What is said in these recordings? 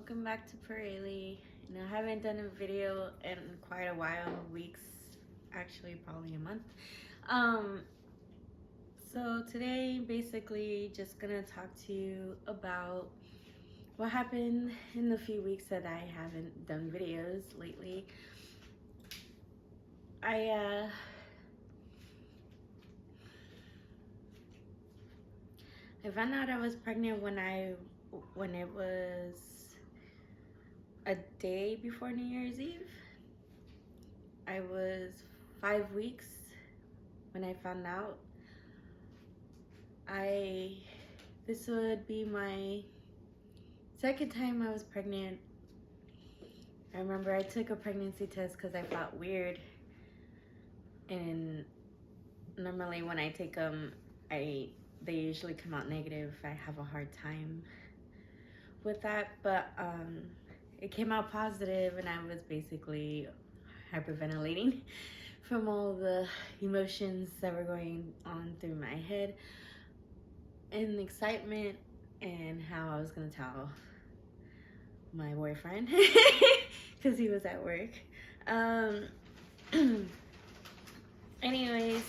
welcome back to Pirelli. I haven't done a video in quite a while, weeks, actually probably a month. So today basically just gonna talk to you about what happened in the few weeks that I haven't done videos lately. I found out I was pregnant when it was a day before New Year's Eve. I was 5 weeks when I found out. This would be my second time I was pregnant. I remember I took a pregnancy test because I felt weird, and normally when I take them, they usually come out negative. I have a hard time with that, but it came out positive, and I was basically hyperventilating from all the emotions that were going on through my head, and the excitement, and how I was gonna tell my boyfriend because he was at work. Anyways,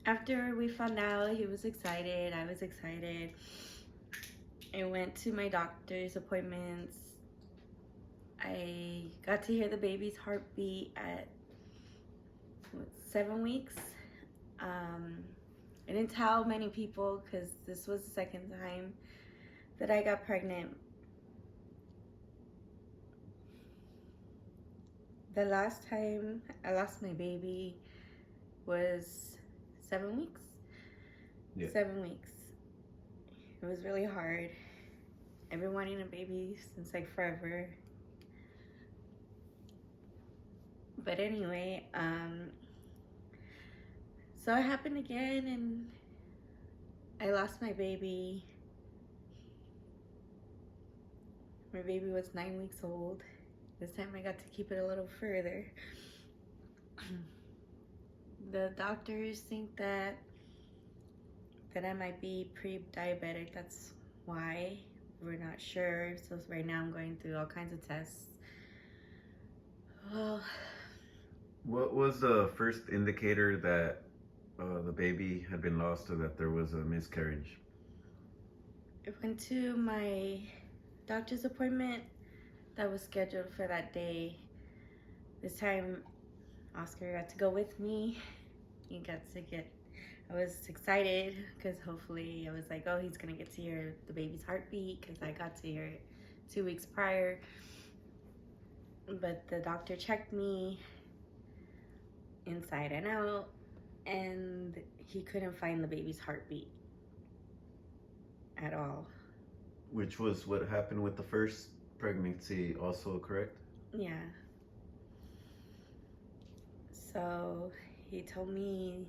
after we found out, he was excited, I was excited. I went to my doctor's appointments. I got to hear the baby's heartbeat at 7 weeks. I didn't tell many people because this was the second time that I got pregnant. The last time I lost my baby was 7 weeks. Yeah. 7 weeks. It was really hard. I've been wanting a baby since like forever. But anyway, so it happened again, and I lost my baby. My baby was 9 weeks old. This time I got to keep it a little further. The doctors think that I might be pre-diabetic. That's why. We're not sure. So right now I'm going through all kinds of tests. Well, What was the first indicator that the baby had been lost or that there was a miscarriage? I went to my doctor's appointment that was scheduled for that day. This time Oscar got to go with me. I was excited because hopefully I was like, oh, he's gonna get to hear the baby's heartbeat, because I got to hear it 2 weeks prior. But the doctor checked me inside and out, and he couldn't find the baby's heartbeat at all. Which was what happened with the first pregnancy also, correct? Yeah. So he told me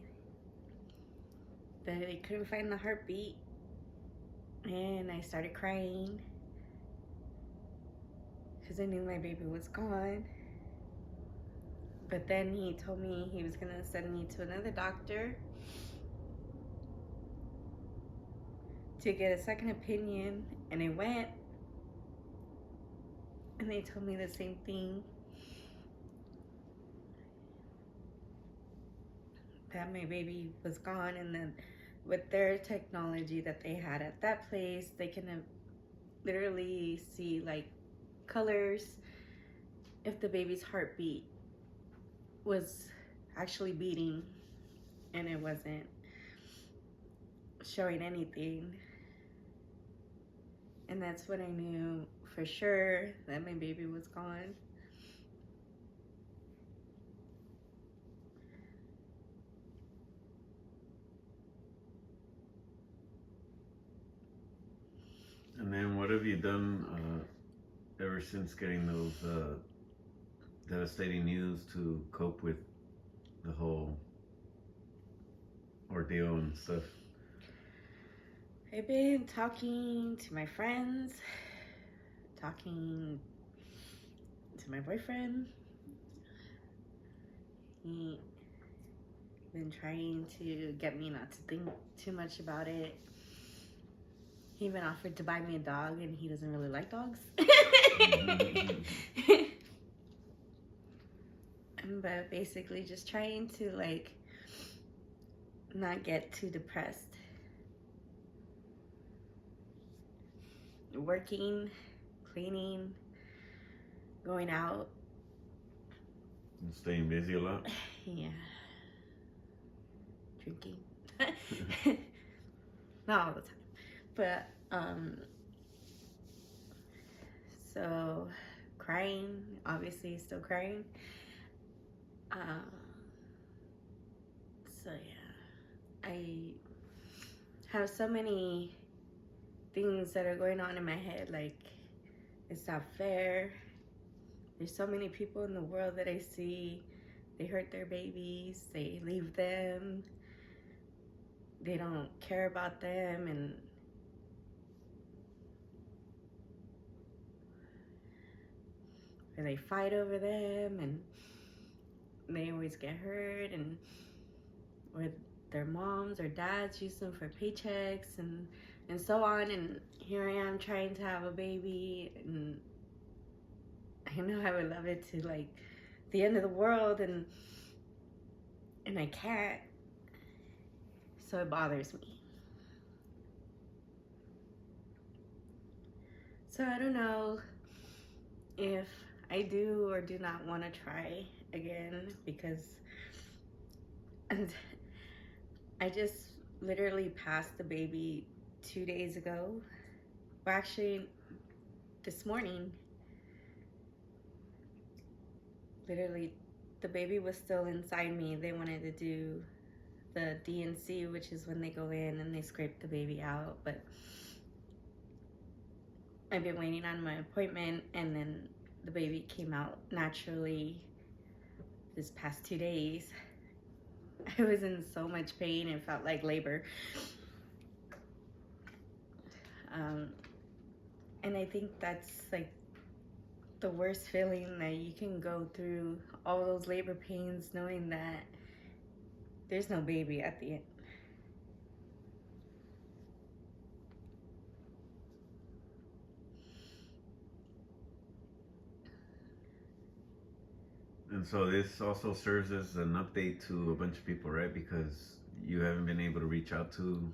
that he couldn't find the heartbeat, and I started crying because I knew my baby was gone. But then he told me he was gonna send me to another doctor to get a second opinion, and I went, and they told me the same thing, that my baby was gone. And then with their technology that they had at that place, they can literally see like colors if the baby's heartbeat was actually beating, and it wasn't showing anything. And that's when I knew for sure that my baby was gone. And then what have you done ever since getting those devastating news to cope with the whole ordeal and stuff? I've been talking to my friends, talking to my boyfriend. He's been trying to get me not to think too much about it. He even offered to buy me a dog, and he doesn't really like dogs. But basically just trying to like not get too depressed. Working, cleaning, going out. Staying busy a lot. Yeah. Drinking. Not all the time. But so crying, obviously still crying. So yeah, I have so many things that are going on in my head, like it's not fair. There's so many people in the world that I see, they hurt their babies, they leave them, they don't care about them, and or they fight over them, and they always get hurt, and or their moms or dads use them for paychecks, and so on. And here I am trying to have a baby, and I know I would love it to like the end of the world, and I can't. So it bothers me. So I don't know if I do or do not want to try again, because I just literally passed the baby 2 days ago. Well, actually, this morning. Literally, the baby was still inside me. They wanted to do the D&C, which is when they go in and they scrape the baby out. But I've been waiting on my appointment, and then the baby came out naturally this past 2 days. I was in so much pain. It felt like labor. And I think that's like the worst feeling, that you can go through all those labor pains knowing that there's no baby at the end. And so this also serves as an update to a bunch of people, right? Because you haven't been able to reach out to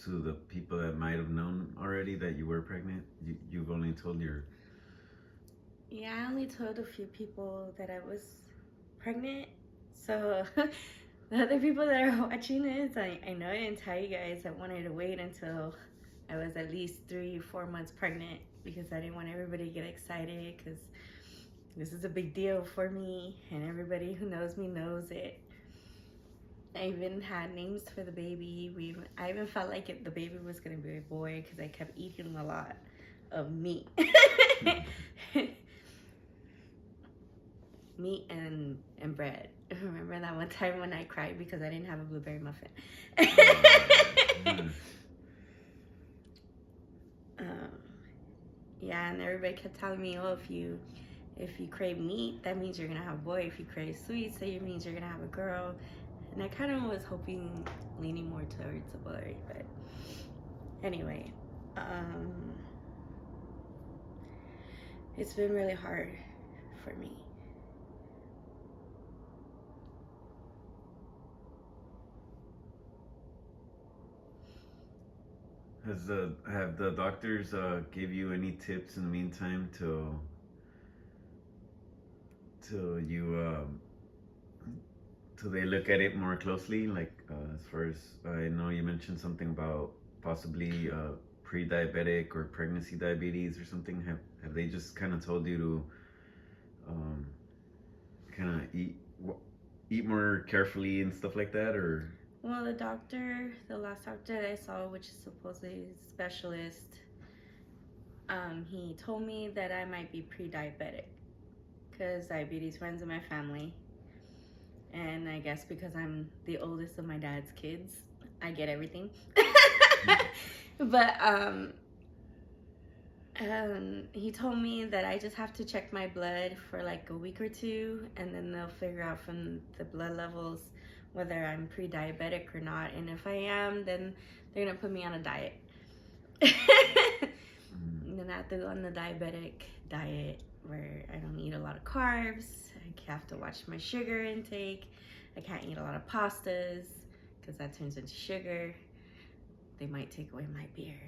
the people that might have known already that you were pregnant. You've only told your... Yeah, I only told a few people that I was pregnant. So the other people that are watching this, I know I didn't tell you guys. I wanted to wait until I was at least 3-4 months pregnant, because I didn't want everybody to get excited, because this is a big deal for me, and everybody who knows me knows it. I even had names for the baby. I even felt like the baby was going to be a boy, because I kept eating a lot of meat. Meat and bread. Remember that one time when I cried because I didn't have a blueberry muffin? Yeah, and everybody kept telling me, oh, if you crave meat, that means you're gonna have a boy. If you crave sweets, that means you're gonna have a girl. And I kind of was hoping, leaning more towards a boy, but anyway, it's been really hard for me. Have the doctors give you any tips in the meantime till they look at it more closely? Like as far as I know, you mentioned something about possibly pre-diabetic or pregnancy diabetes or something. Have they just kind of told you to kind of eat more carefully and stuff like that, or? Well, the last doctor that I saw, which is supposedly a specialist, he told me that I might be pre-diabetic, because diabetes runs in my family. And I guess because I'm the oldest of my dad's kids, I get everything. But he told me that I just have to check my blood for like a week or two, and then they'll figure out from the blood levels whether I'm pre-diabetic or not. And if I am, then they're gonna put me on a diet. And then I have to go on the diabetic diet where I don't eat a lot of carbs. I have to watch my sugar intake. I can't eat a lot of pastas because that turns into sugar. They might take away my beer.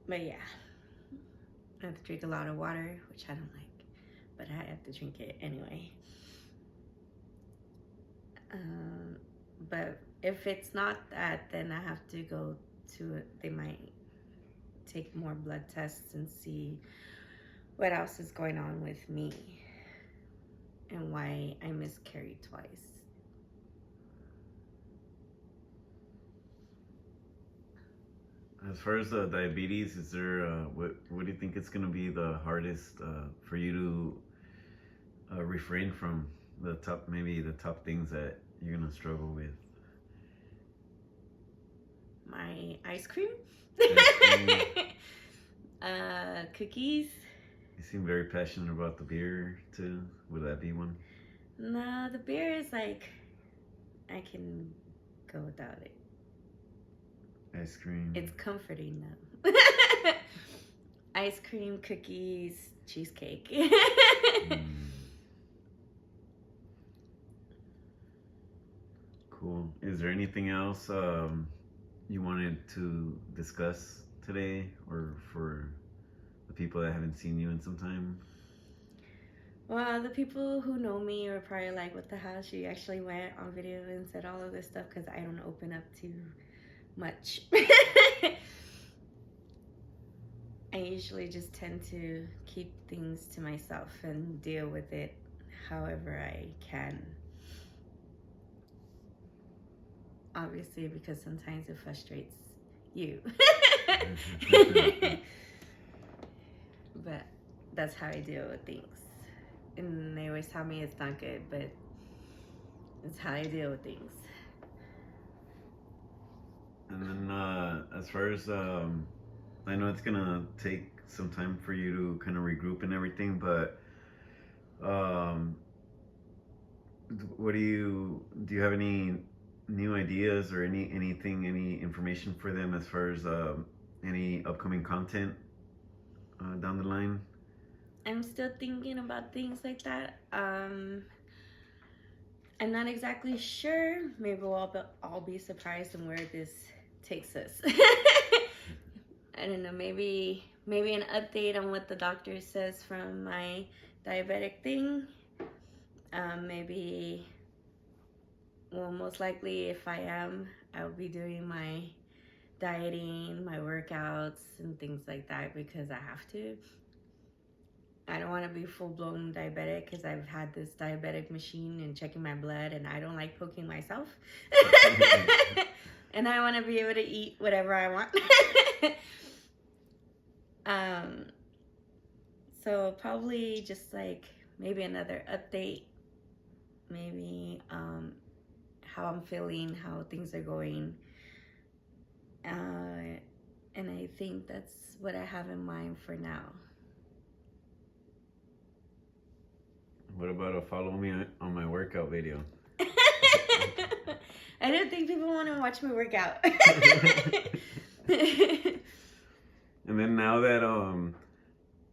But yeah, I have to drink a lot of water, which I don't like, but I have to drink it anyway. But if it's not that, then I have to go to it. They might take more blood tests and see what else is going on with me and why I miscarried twice. As far as diabetes, is there what do you think it's gonna be the hardest for you to refrain from the top things that you're gonna struggle with? My ice cream, Ice cream. cookies. You seem very passionate about the beer too. Would that be one? No, the beer is like I can go without it. Ice cream. It's comforting though. Ice cream, cookies, cheesecake. Cool. Is there anything else you wanted to discuss today, or for the people that haven't seen you in some time? Well, the people who know me are probably like, what the hell? She actually went on video and said all of this stuff because I don't open up too much. I usually just tend to keep things to myself and deal with it however I can. Obviously, because sometimes it frustrates you. But that's how I deal with things. And they always tell me it's not good, but it's how I deal with things. And then as far as I know it's gonna take some time for you to kind of regroup and everything, but what do you have any new ideas or any information for them as far as any upcoming content down the line? I'm still thinking about things like that. I'm not exactly sure. Maybe I'll be surprised on where this takes us. I don't know. Maybe an update on what the doctor says from my diabetic thing. Maybe, well, most likely if I am, I'll be doing my dieting, my workouts, and things like that because I have to. I don't want to be full-blown diabetic because I've had this diabetic machine and checking my blood, and I don't like poking myself. And I want to be able to eat whatever I want. So probably just like maybe another update, maybe how I'm feeling, how things are going. And I think that's what I have in mind for now. What about a follow me on my workout video? I don't think people want to watch me work out. And then now that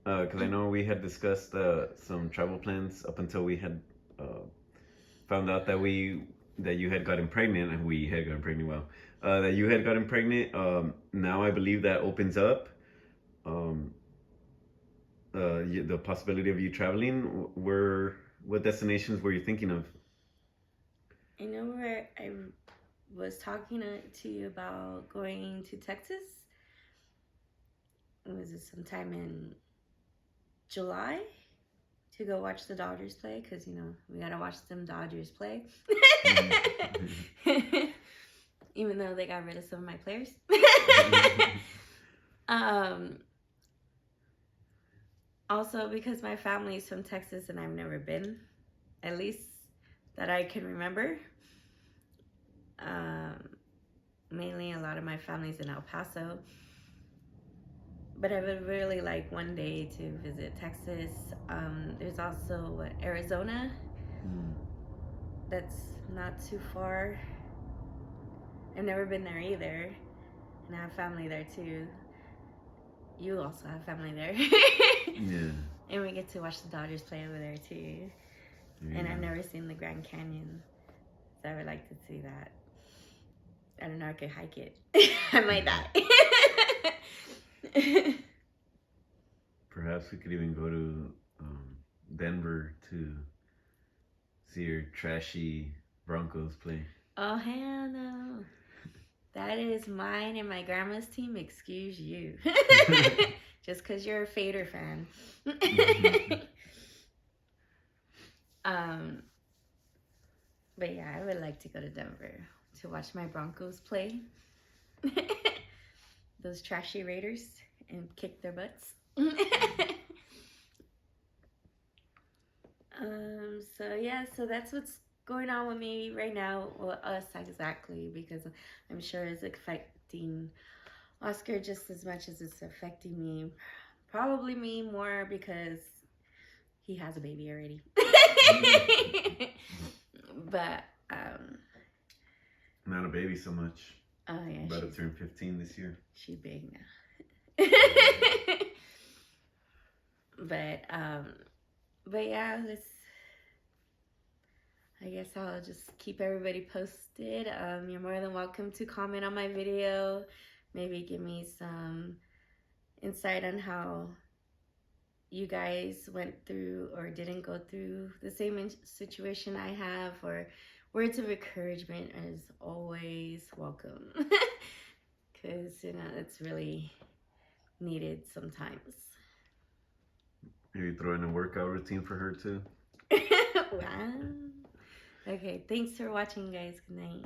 because I know we had discussed some travel plans up until we had found out that you had gotten pregnant, and we had gotten pregnant. Well, that you had gotten pregnant. Now I believe that opens up the possibility of you traveling. What destinations were you thinking of? I know where I was talking to you about going to Texas. Was it sometime in July to go watch the Dodgers play? Because, you know, we got to watch them Dodgers play. Even though they got rid of some of my players. Also, because my family is from Texas and I've never been, at least that I can remember. Mainly a lot of my family's in El Paso. But I would really like one day to visit Texas. There's also Arizona. that's not too far. I've never been there either, and I have family there too. You also have family there. Yeah. And we get to watch the Dodgers play over there too. And I've never seen the Grand Canyon, so I would like to see that. I don't know, I could hike it. I might die. Perhaps we could even go to Denver to see your trashy Broncos play. Oh, hell no. That is mine and my grandma's team. Excuse you. Just because you're a Fader fan. But yeah, I would like to go to Denver to watch my Broncos play. Those trashy Raiders, and kick their butts. So yeah, so that's what's going on with me right now. Well, us exactly, because I'm sure it's affecting Oscar just as much as it's affecting me. Probably me more because he has a baby already. But not a baby so much. Oh yeah, about to turn 15 this year. She's big now. But yeah, I guess I'll just keep everybody posted. You're more than welcome to comment on my video. Maybe give me some insight on how you guys went through or didn't go through the same situation I have, or words of encouragement is always welcome. Because, it's really needed sometimes. Maybe throw in a workout routine for her too. Wow. Okay, thanks for watching, guys. Good night.